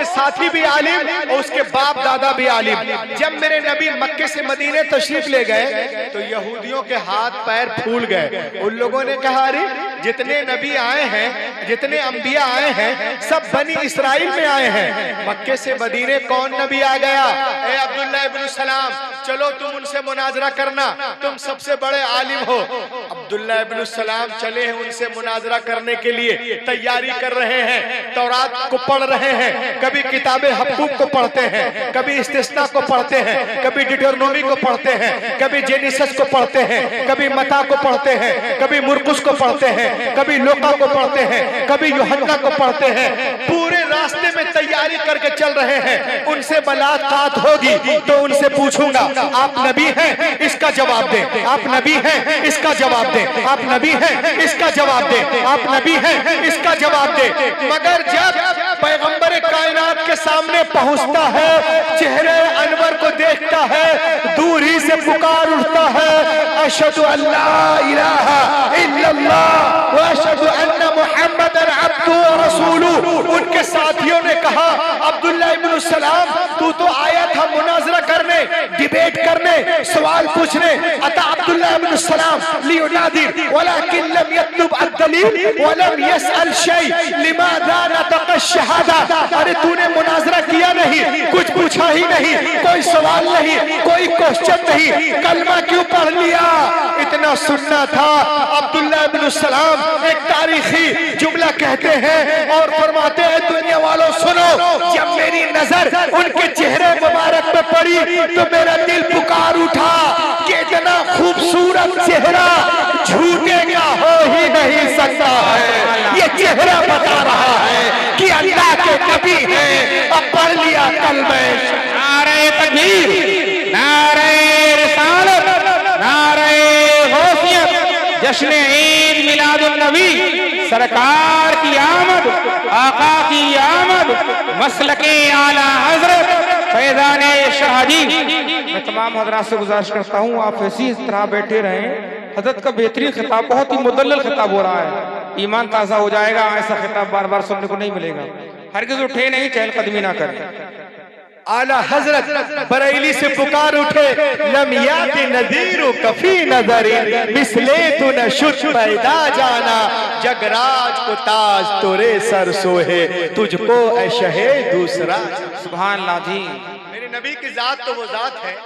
उसके साथी भी आलिम और उसके बाप दादा भी आलिम। जब मेरे नबी मक्के से मदीने तशरीफ ले गए तो यहूदियों के हाथ पैर फूल गए। उन लोगों ने कहा, अरे जितने नबी आए हैं, जितने अंबिया आए हैं, सब बनी इसराइल में आए हैं, मक्के से मदीने कौन नबी आ गया? ए अब्दुल्लाह इब्न सलाम, चलो तुम उनसे मुनाजरा करना, तुम सबसे बड़े आलिम हो। अब्दुल्लाह इब्न सलाम चले हैं उनसे मुनाजरा करने के लिए, तैयारी कर रहे हैं, तौरात को पढ़ रहे हैं, कभी किताबे हबक्कुक को पढ़ते हैं, कभी इस्तिस्ना को पढ़ते हैं, कभी डिटरनोमी को पढ़ते हैं, कभी जेनिसस को पढ़ते हैं, कभी मता को पढ़ते हैं, कभी मुरकुस को पढ़ते हैं, कभी लोका को पढ़ते हैं, कभी यूहन्ना को पढ़ते हैं। पूरे रास्ते में तैयारी करके चल रहे हैं। उनसे मुलाकात होगी तो उनसे पूछूंगा, आप नबी हैं? इसका जवाब दें। आप नबी हैं? इसका जवाब दें। आप नबी हैं? इसका जवाब दें। आप नबी हैं? इसका जवाब दें। मगर जब पैगंबर कायनात के सामने पहुंचता है, चेहरे अनवर को देखता है, दूर ही से पुकार उठता है, अशहदु अल्ला इलाहा इल्लल्लाह व अशहदु अन्ना मुहम्मदन अब्दुहु व रसूलुहु। उनके साथियों ने कहा, अब्दुल्लाह इब्न सलाम, तू तो आया था मुनाजरा करने, डिबेट करने, सवाल पूछने। अता अब्दुल्लाह इब्न सलाम लियुनादिर वलाकिन लम यतलुब अद-दलील व लम यसअल शै लिमाज़ा नतक़ अश-शहादा। अरे तूने मुनाजरा किया नहीं, कुछ पूछा ही नहीं, कोई सवाल नहीं, कोई क्वेश्चन नहीं, कलमा क्यों पढ़ लिया? इतना सुनना था। अब्दुल्लाह इब्न सलाम एक तारीखी जुमला कहते हैं और फरमाते हैं, दुनिया वालों सुनो, जब मेरी नजर उनके चेहरे मुबारक पे पड़ी तो मेरा दिल पुकार उठा कि इतना खूबसूरत चेहरा झूठेगा हो ही नहीं सकता है। ये चेहरा बता रहा है कि अल्लाह के नबी हैं। अब पढ़ लिया कलमे। नारे तकबीर, नारे रिसालत, नारे गौसियत, जश्न ईद मिलादुन नबी, सरकार की आमद, आका की आमद, मसलके आला हजरत फैजाने शाहजी। मैं तमाम हजरात से गुजारिश करता हूँ, आप इसी तरह बैठे रहें। हजरत का बेहतरीन खिताब, बहुत ही मुदल्लल खिताब हो रहा है, ईमान ताज़ा हो जाएगा। ऐसा खिताब बार बार सुनने को नहीं मिलेगा। हरगिज़ उठे नहीं, चहलकदमी ना करें। आला हजरत बरेली से पुकार उठे, लम याति नज़ीरु कफी नज़री मिसले तू न शुच पैदा जाना, जगराज को ताज तोरे सर सोहे, तुझको ऐ शहे दूसरा। सुभान अल्लाह जी। मेरे नबी की जात तो वो जात है,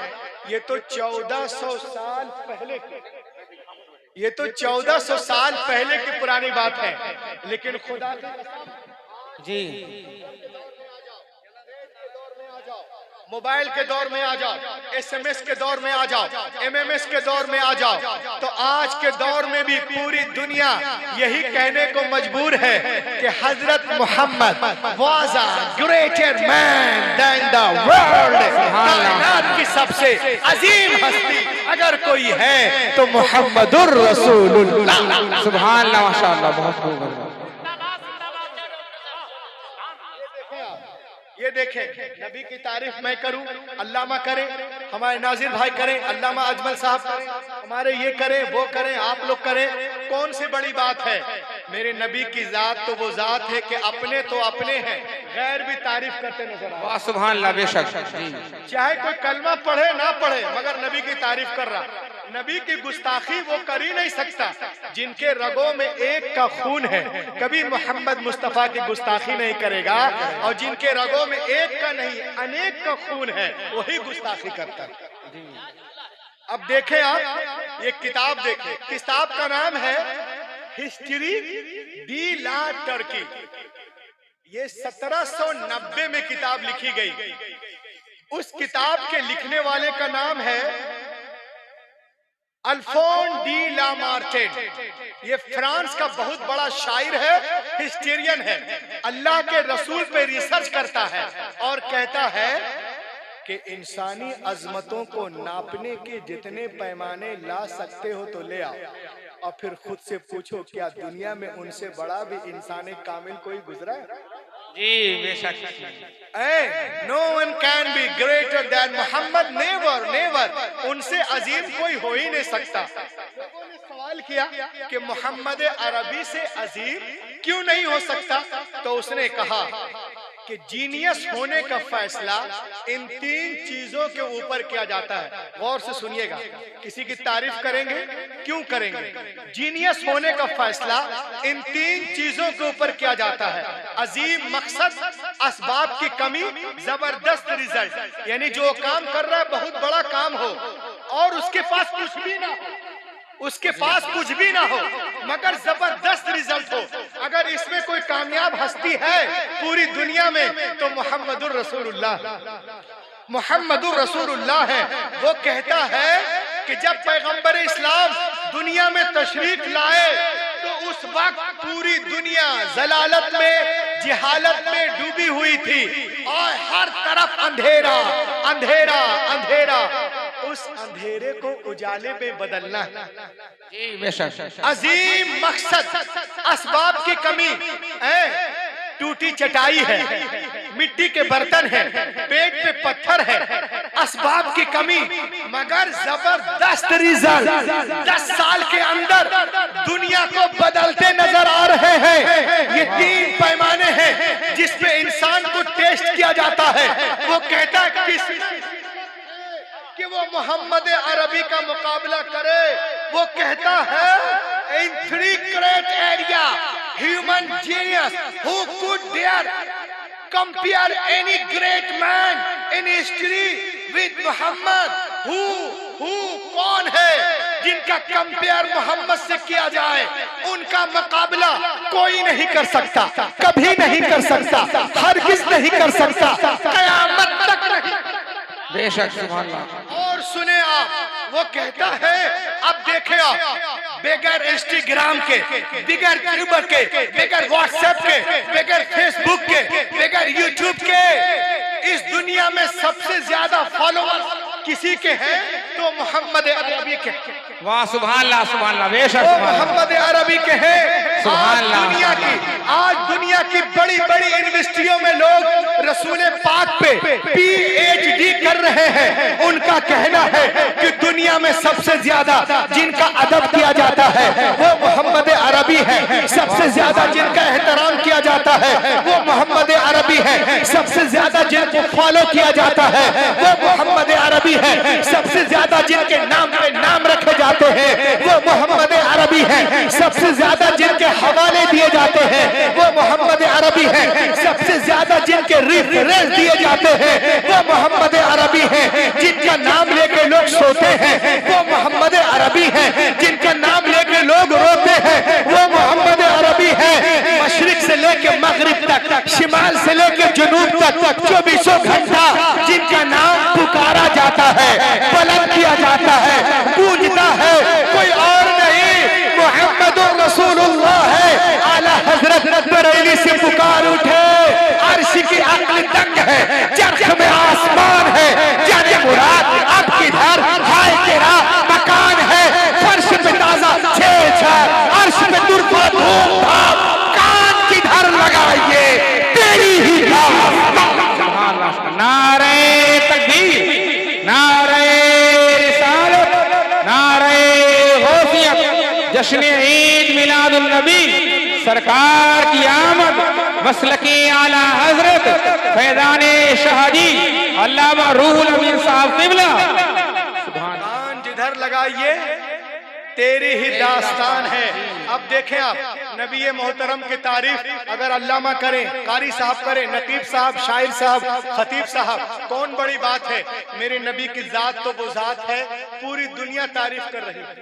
ये तो 1400 साल पहले की, ये तो 1400 साल पहले की पुरानी बात है। लेकिन खुदा जी, मोबाइल के दौर में आ जाओ, SMS के दौर में आ जाओ, MMS के दौर में आ जाओ, तो आज के दौर में भी पूरी दुनिया यही कहने को मजबूर है कि हजरत Mohammad was a greater man than the world. कायनात की सबसे अजीम हस्ती अगर कोई है तो मोहम्मदुर रसूलुल्लाह। सुभान अल्लाह, माशाअल्लाह, बहुत खूब। ये देखें, नबी की तारीफ मैं करूं, अल्लामा करें, हमारे नाजिर भाई करें, अल्लामा अजमल साहब करें, हमारे ये करें, वो करें, आप लोग करें, कौन सी बड़ी बात है? मेरे नबी की जात तो वो जात है कि अपने तो अपने हैं, गैर भी तारीफ करते नजर आए। वाह, सुभान अल्लाह, बेशक। चाहे कोई कलमा पढ़े ना पढ़े, मगर नबी की तारीफ कर रहा। नबी की गुस्ताखी वो कर ही नहीं सकता जिनके रगों में एक का खून है। कभी मोहम्मद मुस्तफा की गुस्ताखी नहीं करेगा, और जिनके रगों में एक का नहीं अनेक का खून है वही गुस्ताखी करता है। अब देखें आप, ये किताब देखें, किताब का नाम है हिस्ट्री डी ला टर्की। ये 1790 में किताब लिखी गई। उस किताब के लिखने वाले का नाम है अल्फोन डी ला मार्टेन। ये फ्रांस का बहुत बड़ा शायर है, हिस्टोरियन है, अल्लाह के रसूल पे रिसर्च करता है और कहता है कि इंसानी अजमतों को नापने के जितने पैमाने ला सकते हो तो ले आओ, और फिर खुद से पूछो क्या दुनिया में उनसे बड़ा भी इंसान कामिल कोई गुजरा है? जी बेशक। No one can be greater than Mohammad, never never. उनसे अजीम कोई हो ही नहीं सकता। लोगों ने सवाल किया कि मोहम्मद अरबी से अजीम क्यों नहीं हो सकता? तो उसने कहा कि जीनियस होने का फैसला इन 3 चीजों के ऊपर किया जाता है। गौर से सुनिएगा, किसी की तारीफ करेंगे, क्यों करेंगे? जीनियस होने का फैसला इन 3 चीजों के ऊपर किया जाता है। अजीम मकसद, असबाब की कमी, जबरदस्त रिजल्ट। यानी जो काम कर रहा है बहुत बड़ा काम हो और उसके पास कुछ भी ना हो, उसके पास कुछ भी ना हो मगर जबरदस्त रिजल्ट हो। अगर इसमें कोई कामयाब हस्ती है पूरी दुनिया में तो मोहम्मदुर रसूलुल्लाह है। वो कहता है कि जब पैगंबर इस्लाम दुनिया में तशरीफ लाए तो उस वक्त पूरी दुनिया जलालत में, जिहालत में डूबी हुई थी और हर तरफ अंधेरा अंधेरा अंधेरा। उस अंधेरे को उजाले में बदलना है। अजीम मकसद, असबाब की कमी है, टूटी चटाई है, मिट्टी के बर्तन है, पेट पे पत्थर है, असबाब की कमी मगर जबरदस्त रिजल्ट। 10 साल के अंदर दुनिया को बदलते नजर आ रहे हैं। ये 3 पैमाने हैं जिसपे इंसान को टेस्ट किया जाता है। वो कहता है कि वो मोहम्मद अरबी का मुकाबला करे। वो कहता है इन 3 great area human genius who could dare compare any great man in history with Muhammad, who कौन है जिनका कंपेयर मोहम्मद से किया जाए? उनका मुकाबला कोई नहीं कर सकता, कभी नहीं कर सकता, हरगिज़ नहीं कर सकता, कयामत तक नहीं। बेशक, सुभान अल्लाह। और सुने आप, वो कहता है अब देखे आप, बगैर इंस्टाग्राम के, बगैर ट्विटर के, बगैर व्हाट्सएप के, बगैर फेसबुक के, बगैर यूट्यूब के, इस दुनिया में सबसे ज्यादा फॉलोअर किसी के हैं तो मोहम्मद अरबी के। वाह, सुभान अल्लाह, सुभान अल्लाह, बेशक मोहम्मद अरबी के हैं। आज दुनिया की बड़ी बड़ी यूनिवर्सिटियों में लोग रसूल पाक पे PhD कर रहे हैं। उनका कहना है कि दुनिया में सबसे ज्यादा जिनका अदब किया जाता है वो मोहम्मद अरबी है। सबसे ज्यादा जिनका एहतराम किया जाता है वो मोहम्मद अरबी है। सबसे ज्यादा जिनको फॉलो किया जाता है वो मोहम्मद अरबी है। सबसे ज्यादा जिनके नाम पे नाम रखे जाते हैं वो मोहम्मद अरबी है। सबसे ज्यादा जिनके हवाले दिए जाते हैं वो मोहम्मद अरबी है। सबसे ज्यादा जिनके रेफरेंस दिए जाते हैं वो मोहम्मद अरबी है। जिनका नाम लेके लोग सोते हैं वो मोहम्मद अरबी है। जिनका नाम लेके लोग रोते हैं वो मोहम्मद अरबी है। मशरिक से लेके मगरिब तक, शिमाल से लेके जुनूब तक 24 घंटा जिनका नाम पुकारा जाता है, बुलंद किया जाता है, गूंजता है, कोई और नहीं मोहम्मदुर रसूलुल्लाह है। आला हजरत बरेली से पुकार उठे, अर्श की अक्ल दंग है, चरख में आसमान है, जाने मुराद अब किधर हाय तेरा मकान है। फर्श पे ताजा छेड़, अर्श पे तुरफा धूम धाम, कान किधर लगाइए तेरी ही नारे तकबीर, नारे रिसालत, नारे गौसियत, जश्न ईद मिलादुन नबी, सरकार की आमद, मसलके आला हजरत फैजाने शहादी अल्लामा रूहुल अमीन साहब क़िबला। कान जिधर लगाइए तेरी ही दास्तान है। अब देखें आप, नबी मोहतरम की तारीफ अगर अल्लामा करें, कारी साहब करें, नकीब साहब, शायर साहब, खतीब साहब, कौन बड़ी बात है? मेरे नबी की जात तो वो जात है पूरी दुनिया तारीफ कर रही है।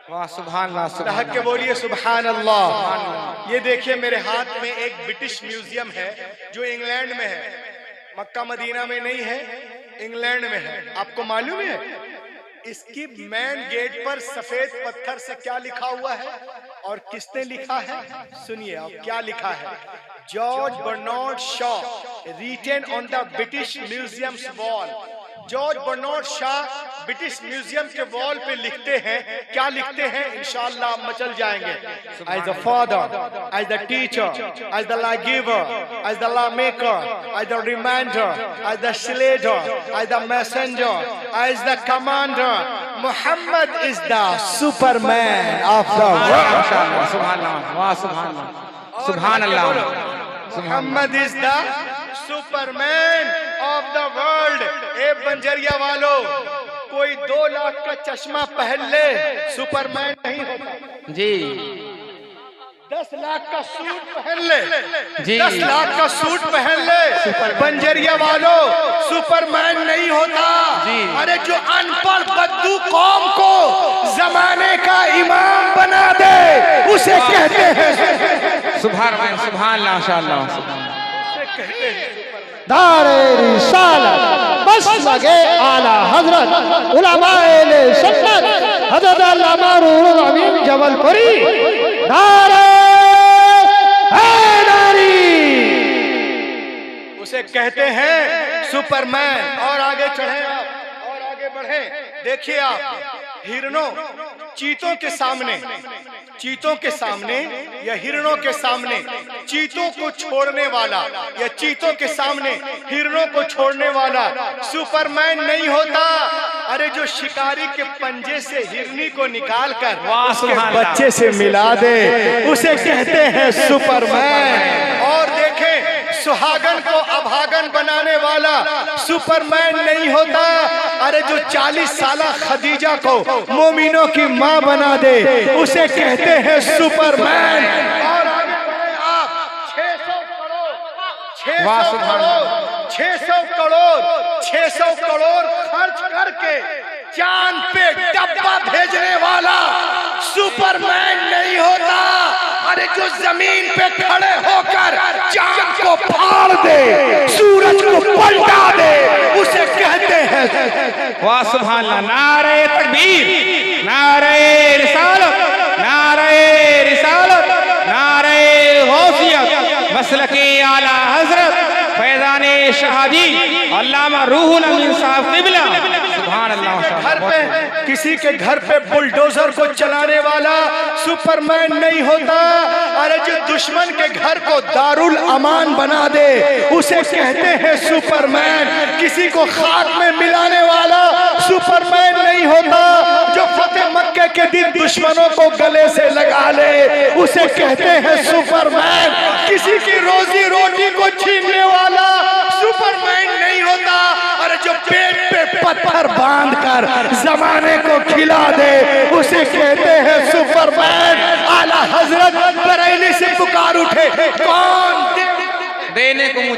वाह, सुभान अल्लाह, सुभान हक के बोलिए सुभान अल्लाह। ये देखिए मेरे हाथ में एक ब्रिटिश म्यूजियम है जो इंग्लैंड में है, मक्का मदीना में नहीं है, इंग्लैंड में है। आपको मालूम है इसकी मेन गेट पर सफेद पत्थर से क्या लिखा हुआ है और किसने लिखा है? सुनिए आप क्या लिखा है। George Bernard Shaw written on the British museum's wall. George Bernard Shaw British museum के वॉल पे लिखते हैं, क्या लिखते हैं? इंशाअल्लाह आप मचल जाएंगे। As the father, as the teacher, as the law giver, as the law maker, as the reminder, as the slater, as the messenger, as the commander, Muhammad is the superman of the world. सुभान अल्लाह, वाह, सुभान अल्लाह, सुभान अल्लाह, Muhammad is the Superman of the world. ए बंजरिया वालों, कोई 2 लाख का चश्मा पहन ले, सुपरमैन नहीं होता जी। 10 लाख का सूट पहन ले जी। 10 लाख का सूट पहन ले, बंजरिया वालों, सुपरमैन नहीं होता जी। अरे जो अनपढ़ बद्दू कौम को जमाने का इमाम बना दे, उसे कहते हैं सुभान अल्लाह, सुभान अल्लाह, माशाअल्लाह, सुभान अल्लाह। दारे रिसालत मसलके आला हजरत उलमाए सुन्नत हजरत अल्लामा रूहुल अमीन जबलपुरी दारे हैदरी, उसे कहते हैं सुपरमैन। और आगे चढ़े आप, और आगे बढ़े। देखिए आप, हिरणों चीतों के सामने, चीतों के सामने या हिरणों के सामने चीतों को छोड़ने वाला, या चीतों के सामने हिरणों को छोड़ने वाला सुपरमैन नहीं होता। अरे जो शिकारी के पंजे से हिरनी को निकाल कर उसके बच्चे से मिला दे, उसे कहते हैं सुपरमैन। और देखें, सुहागन को अभागन बनाने वाला सुपरमैन नहीं होता। अरे जो 40 साला खदीजा को मोमिनों की मां बना दे, उसे कहते हैं सुपरमैन। और आगे बढ़े आप, 600 करोड़ 600 करोड़ खर्च करके चांद पे डब्बा भेजने वाला सुपरमैन नहीं होता। अरे जो जमीन पे खड़े होकर चांद को फाड़ दे, सूरज को पलटा दे, उसे कहते हैं वाह सुभान अल्लाह। नारे तकबीर, नारे रिसालत, नारे रिसालत, नारे गौसियत, मसलके आला हजरत फैजाने शहादी अल्लामा रूहुल अमीन साहब क़िबला, सुभान अल्लाह। घर पे, किसी के घर पे बुलडोजर को चलाने वाला सुपरमैन नहीं होता। अरे जो दुश्मन के घर को दारुल अमान बना दे, उसे कहते हैं सुपरमैन। किसी को खाक में मिलाने वाला सुपरमैन नहीं होता। जो फतेह मक्के के दिन दुश्मनों को गले से लगा ले, उसे कहते हैं सुपरमैन। किसी की रोजी रोटी को छीनने वाला सुपरमैन नहीं होता। और जो पेट पे पत्थर बांधकर जमाने को खिला दे, उसे कहते हैं सुपरमैन। आला हजरत बरेली से पुकार उठे, कौन देने को